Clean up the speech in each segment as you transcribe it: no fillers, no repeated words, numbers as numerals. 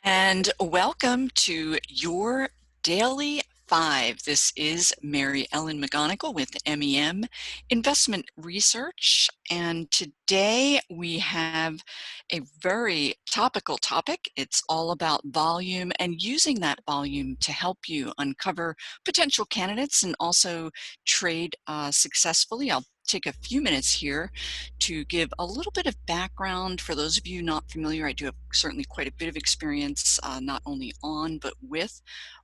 And welcome to your Daily 5. This is Mary Ellen McGonagle with MEM Investment Research. And today we have a very topical topic. It's all about volume and using that volume to help you uncover potential candidates and also trade successfully. I'll take a few minutes here to give a little bit of background for those of you not familiar. I do have certainly quite a bit of experience, not only on but with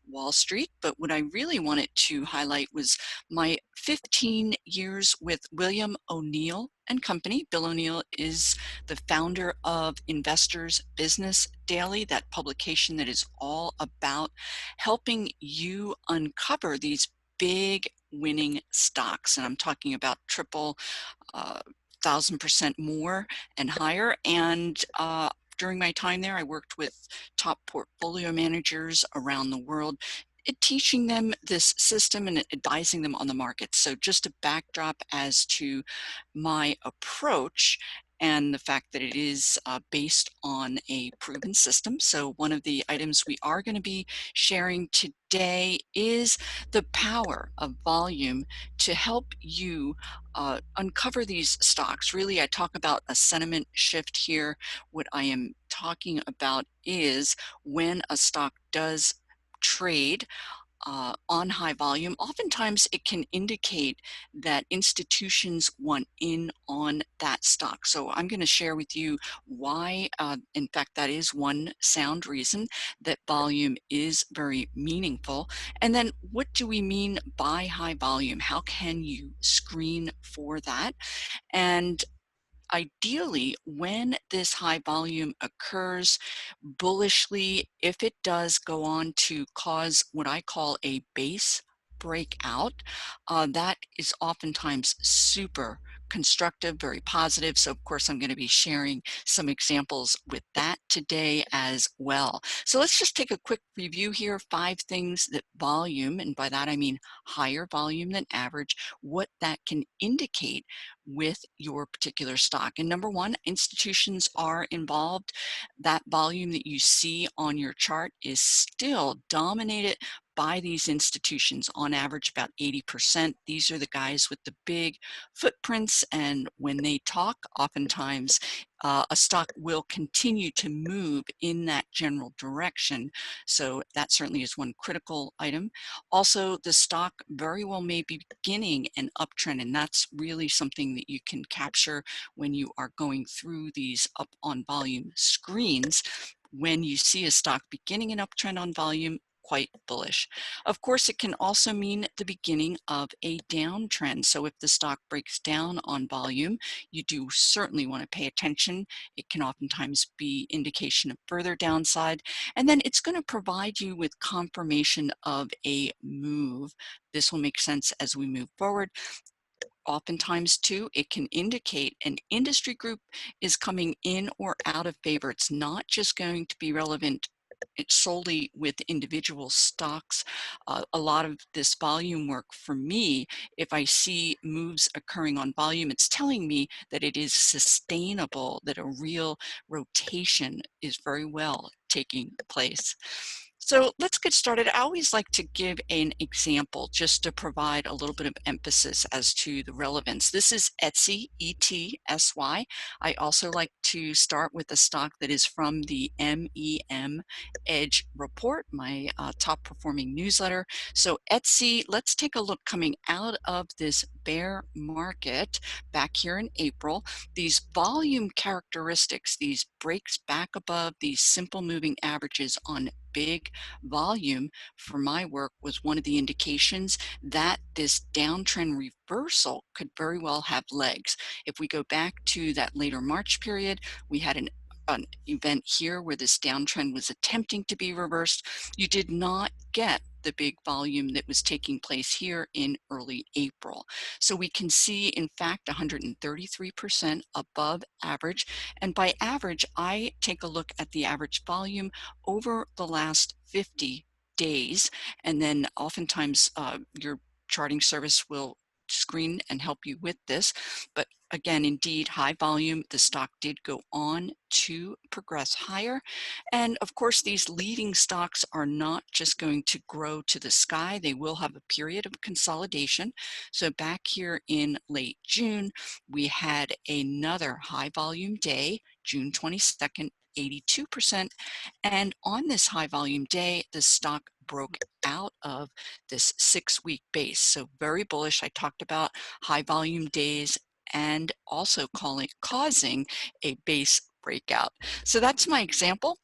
Wall Street. But what I really wanted to highlight was my 15 years with William O'Neill and Company. Bill O'Neill is the founder of Investors Business Daily, that publication that is all about helping you uncover these big winning stocks. And I'm talking about triple 1,000% more and higher. And during my time there, I worked with top portfolio managers around the world, teaching them this system and advising them on the market. So just a backdrop as to my approach and the fact that it is based on a proven system. So one of the items we are going to be sharing today is the power of volume to help you uncover these stocks. Really, I talk about a sentiment shift here. What I am talking about is when a stock does trade on high volume, oftentimes it can indicate that institutions want in on that stock. So I'm going to share with you why, in fact, that is one sound reason that volume is very meaningful. And then what do we mean by high volume? How can you screen for that? And ideally, when this high volume occurs bullishly, if it does go on to cause what I call a base breakout, that is oftentimes super constructive, very positive. So of course, I'm going to be sharing some examples with that today as well. So let's just take a quick review here. 5 things that volume, and by that I mean higher volume than average, what that can indicate with your particular stock. And number one, institutions are involved. That volume that you see on your chart is still dominated by these institutions, on average about 80%. These are the guys with the big footprints, and when they talk, oftentimes a stock will continue to move in that general direction. So that certainly is one critical item. Also, the stock very well may be beginning an uptrend, and that's really something that you can capture when you are going through these up on volume screens. When you see a stock beginning an uptrend on volume, quite bullish. Of course, it can also mean the beginning of a downtrend. So if the stock breaks down on volume, you do certainly want to pay attention. It can oftentimes be indication of further downside. And then it's going to provide you with confirmation of a move. This will make sense as we move forward. Oftentimes, too, it can indicate an industry group is coming in or out of favor. It's not just going to be relevant solely with individual stocks. A lot of this volume work for me, if I see moves occurring on volume, it's telling me that it is sustainable, that a real rotation is very well taking place. So let's get started. I always like to give an example just to provide a little bit of emphasis as to the relevance. This is Etsy, ETSY. I also like to start with a stock that is from the MEM Edge report, my top performing newsletter. So Etsy, let's take a look coming out of this bear market back here in April. These volume characteristics, these breaks back above these simple moving averages on big volume for my work was one of the indications that this downtrend reversal could very well have legs. If we go back to that later March period, we had an event here where this downtrend was attempting to be reversed. You did not get the big volume that was taking place here in early April. So we can see, in fact, 133% above average. And by average, I take a look at the average volume over the last 50 days. And then oftentimes your charting service will screen and help you with this. But again, indeed, high volume. The stock did go on to progress higher. And of course, these leading stocks are not just going to grow to the sky. They will have a period of consolidation. So back here in late June, we had another high volume day, June 22nd, 82%. And on this high volume day, the stock broke out of this 6-week base. So very bullish. I talked about high volume days and also causing a base breakout. So that's my example.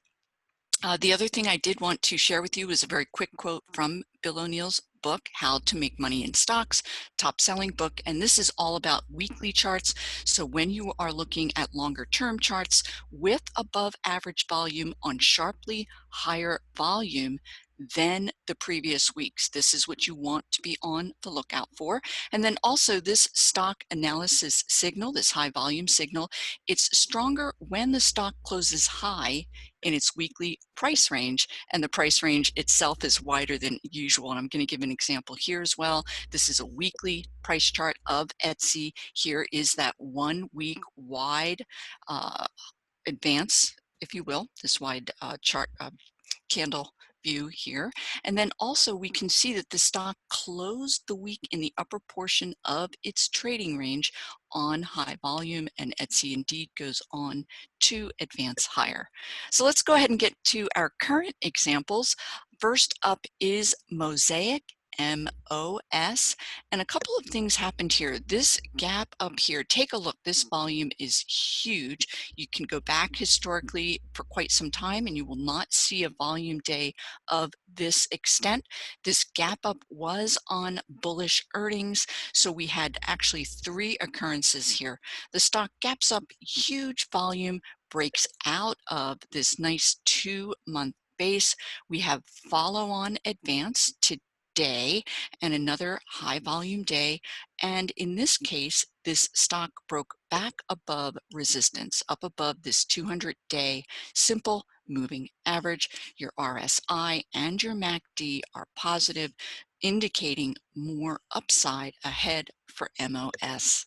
The other thing I did want to share with you is a very quick quote from Bill O'Neill's book, How to Make Money in Stocks, top-selling book, and this is all about weekly charts. So when you are looking at longer-term charts with above average volume on sharply higher volume than the previous weeks, this is what you want to be on the lookout for. And then also this stock analysis signal, this high volume signal, it's stronger when the stock closes high in its weekly price range, and the price range itself is wider than usual. And I'm going to give an example here as well. This is a weekly price chart of Etsy. Here is that 1 week wide advance, if you will, this wide chart candle view here. And then also we can see that the stock closed the week in the upper portion of its trading range on high volume, and Etsy indeed goes on to advance higher. So let's go ahead and get to our current examples. First up is Mosaic, MOS, and a couple of things happened here. This gap up here, take a look, this volume is huge. You can go back historically for quite some time and you will not see a volume day of this extent. This gap up was on bullish earnings, so we had actually 3 occurrences here. The stock gaps up, huge volume, breaks out of this nice 2-month base. We have follow-on advance today and another high volume day, and in this case this stock broke back above resistance, up above this 200-day simple moving average. Your RSI and your MACD are positive, indicating more upside ahead for MOS.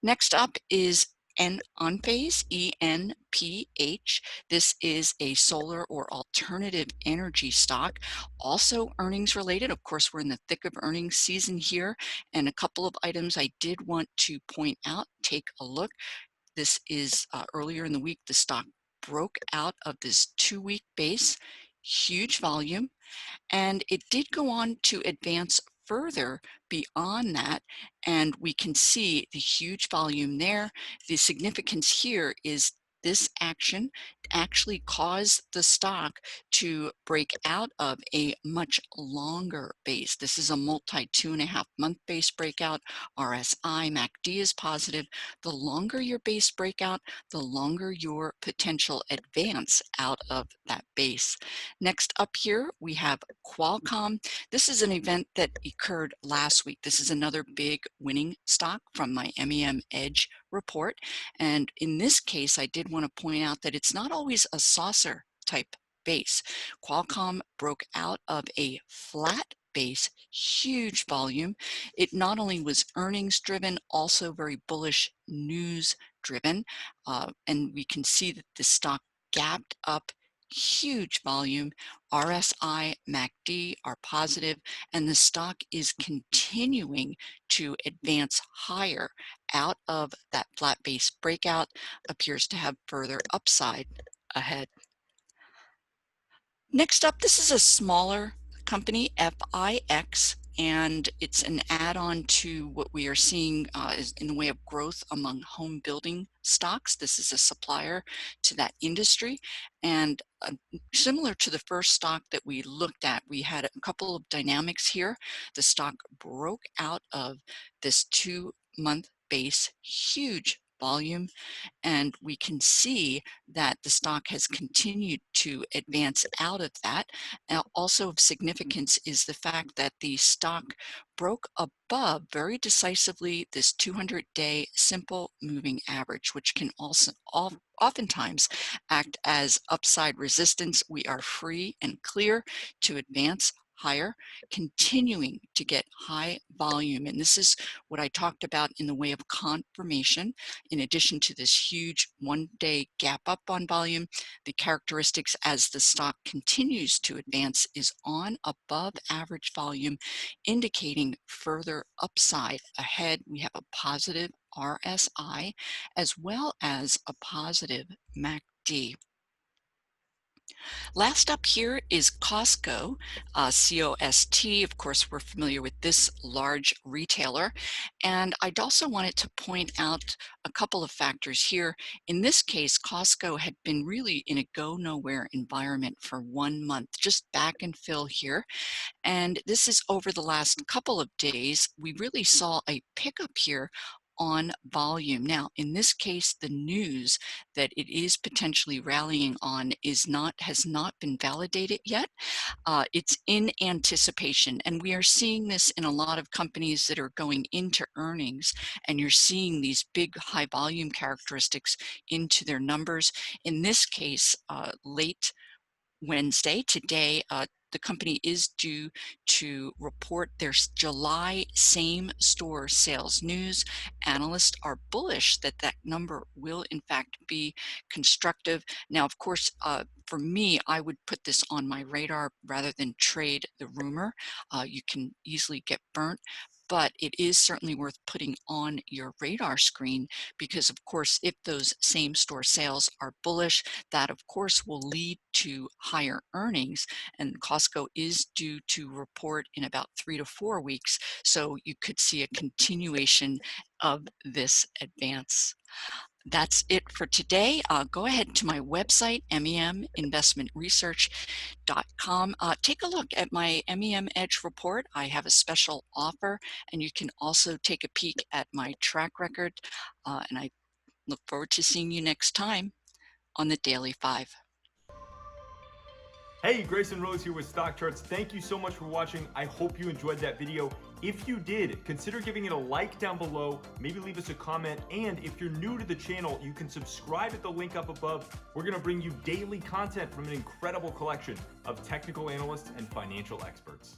Next up is Enphase, ENPH. This is a solar or alternative energy stock, also earnings related. Of course, we're in the thick of earnings season here, and a couple of items I did want to point out. Take a look. This is earlier in the week, the stock broke out of this 2-week base, huge volume, and it did go on to advance further beyond that, and we can see the huge volume there. The significance here is this action actually caused the stock to break out of a much longer base. This is a multi 2.5-month base breakout. RSI, MACD is positive. The longer your base breakout, the longer your potential advance out of that base. Next up here, we have Qualcomm. This is an event that occurred last week. This is another big winning stock from my MEM Edge report. And in this case, I did want to point out that it's not always a saucer type base. Qualcomm broke out of a flat base, huge volume. It not only was earnings driven, also very bullish news driven. And we can see that the stock gapped up, huge volume. RSI, MACD are positive, and the stock is continuing to advance higher out of that flat base breakout, appears to have further upside ahead. Next up, this is a smaller company, FIX, and it's an add-on to what we are seeing in the way of growth among home building stocks. This is a supplier to that industry, and similar to the first stock that we looked at, we had a couple of dynamics here. The stock broke out of this 2-month base, huge volume, and we can see that the stock has continued to advance out of that. Now, also of significance is the fact that the stock broke above very decisively this 200-day simple moving average, which can also oftentimes act as upside resistance. We are free and clear to advance higher, continuing to get high volume. And this is what I talked about in the way of confirmation. In addition to this huge one-day gap up on volume, the characteristics as the stock continues to advance is on above average volume, indicating further upside ahead. We have a positive RSI as well as a positive MACD. Last up here is Costco, C-O-S-T. Of course, we're familiar with this large retailer. And I'd also wanted to point out a couple of factors here. In this case, Costco had been really in a go-nowhere environment for 1 month, just back and fill here. And this is over the last couple of days, we really saw a pickup here on volume. Now, in this case, the news that it is potentially rallying on has not been validated yet. It's in anticipation, and we are seeing this in a lot of companies that are going into earnings, and you're seeing these big high volume characteristics into their numbers. In this case, late Wednesday, today, the company is due to report their July same-store sales news. Analysts are bullish that that number will, in fact, be constructive. Now, of course, for me, I would put this on my radar rather than trade the rumor. You can easily get burnt. But it is certainly worth putting on your radar screen because, of course, if those same-store sales are bullish, that, of course, will lead to higher earnings. And Costco is due to report in about 3 to 4 weeks. So you could see a continuation of this advance. That's it for today. Go ahead to my website, meminvestmentresearch.com. Take a look at my MEM Edge report. I have a special offer, and you can also take a peek at my track record. And I look forward to seeing you next time on the Daily 5. Hey, Grayson Rose here with StockCharts. Thank you so much for watching. I hope you enjoyed that video. If you did, consider giving it a like down below, maybe leave us a comment, and if you're new to the channel, you can subscribe at the link up above. We're gonna bring you daily content from an incredible collection of technical analysts and financial experts.